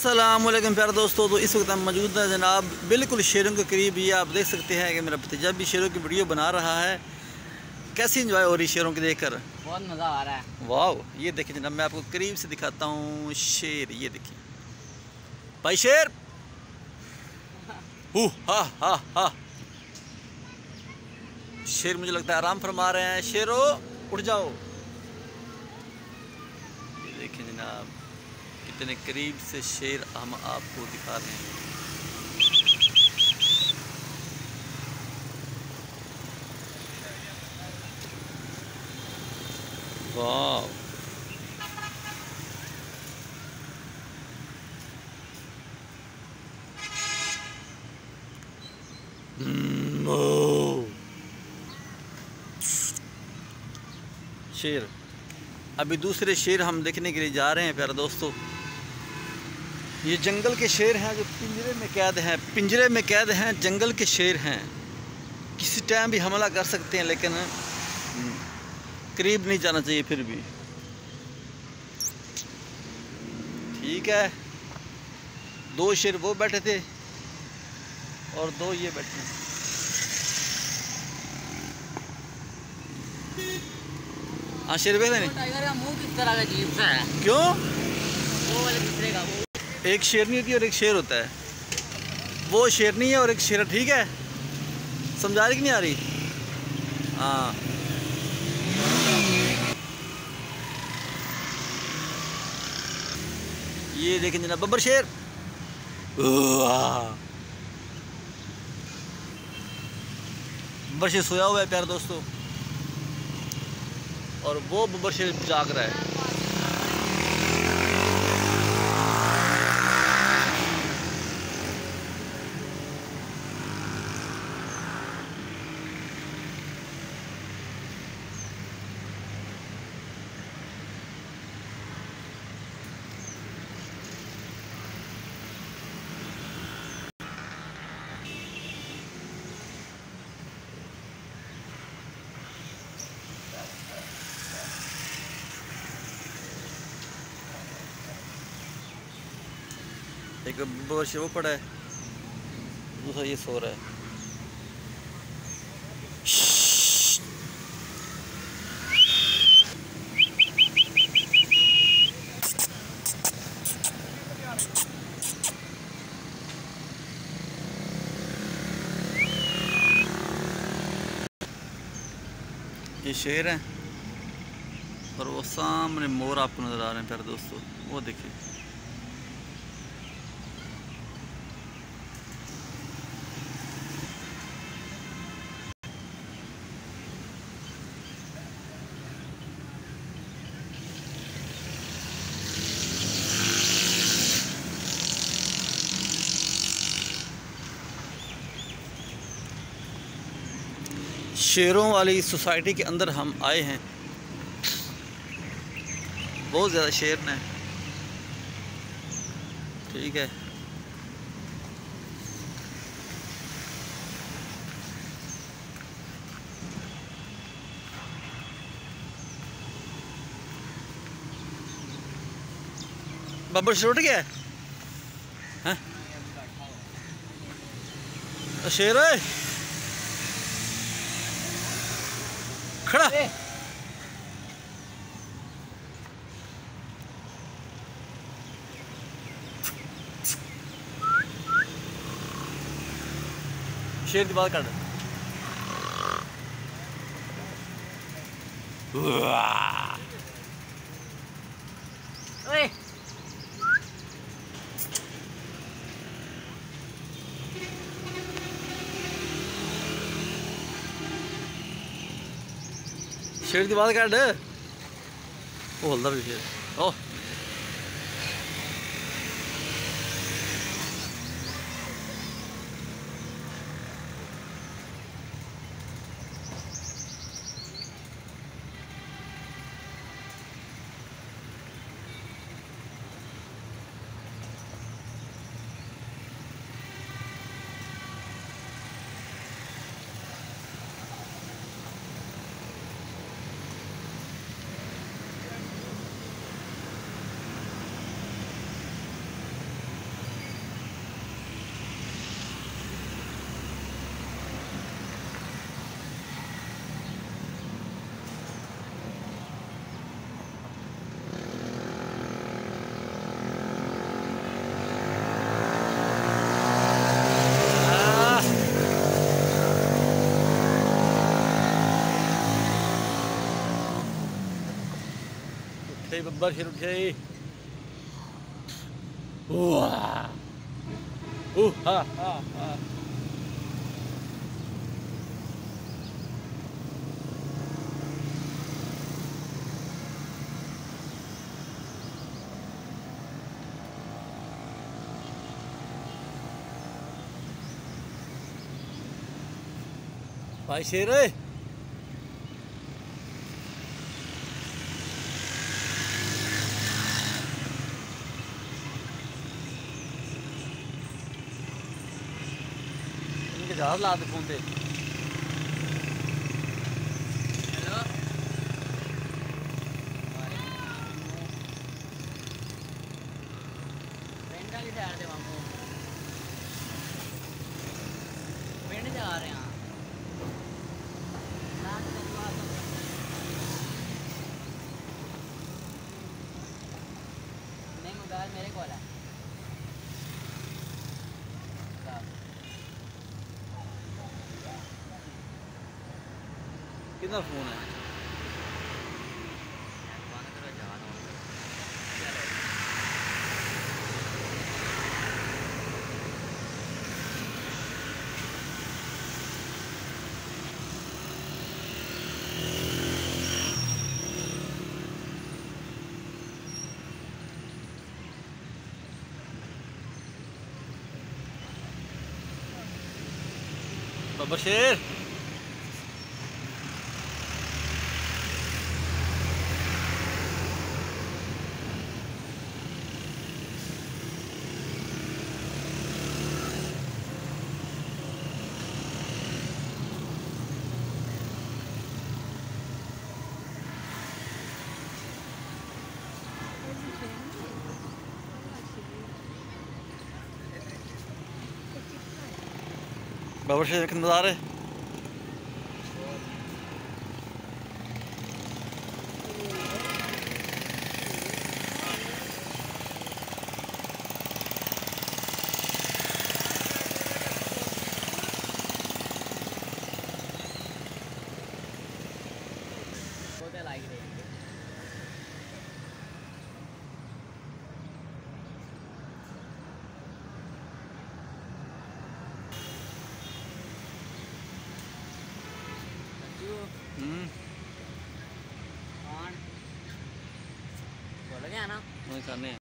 अस्सलामुअलैकुम प्यारे दोस्तों। तो इस वक्त हम मौजूद हैं जनाब बिल्कुल शेरों के करीब। ये आप देख सकते हैं कि मेरा भतीजा भी शेरों की वीडियो बना रहा है। कैसी इंजॉय हो रही शेरों की देखकर? बहुत मज़ा आ रहा है। वाह, ये देखिए जनाब, मैं आपको करीब से दिखाता हूँ शेर। ये देखिए भाई शेर, हा हा हा। शेर मुझे लगता है आराम फरमा रहे हैं। शेरों उठ जाओ। ये देखिए जनाब, कितने करीब से शेर हम आपको दिखा रहे हैं। वाह, शेर। अभी दूसरे शेर हम देखने के लिए जा रहे हैं प्यारे दोस्तों। ये जंगल के शेर हैं जो पिंजरे में कैद हैं, पिंजरे में कैद हैं, जंगल के शेर हैं। किसी टाइम भी हमला कर सकते हैं, लेकिन करीब नहीं जाना चाहिए। फिर भी ठीक है। दो शेर वो बैठे थे और दो ये बैठे हैं। हाँ, शेर देख लें। टाइगर का मुंह किस तरह का अजीब सा है। क्यों? वो वाले दूसरे का वो। एक शेरनी होती है और एक शेर होता है। वो शेरनी है और एक शेर। ठीक है, समझा रही कि नहीं आ रही? हाँ, ये देखें जनाब बब्बर शेर। बब्बर शेर सोया हुआ है प्यारे दोस्तों, और वो बब्बर शेर जाग रहा है। एक बब्बर शेर वो पड़ा है, दूसरा ये सो रहा है। ये शेर हैं और वो सामने मोर आपको नज़र आ रहे हैं प्यारे दोस्तों। वो देखिए, शेरों वाली सोसाइटी के अंदर हम आए हैं। बहुत ज़्यादा शेर हैं। ठीक है, बब्बर शेर उठ गया है। हाँ? शेर है खड़ा। शेर की बात कर। ओए शेर की बात कर। वो हल्दा भी शेर। ओह, उठे बब्बर शेर उठे। वाह हा हा हा। भाई शेर है। इनके जहाज ला दे फोन पे। हेलो पिंड वाली साइड से वांगू पिंड जा रहे हैं। नहीं मोबाइल मेरे को है। कितना फोन है? बंद करो जहाज और बब्बर शेर। बब्बर शेर कितना मज़ा आ रहा है। लाइक रहेंगे। बोल गया ना। वही करने हैं।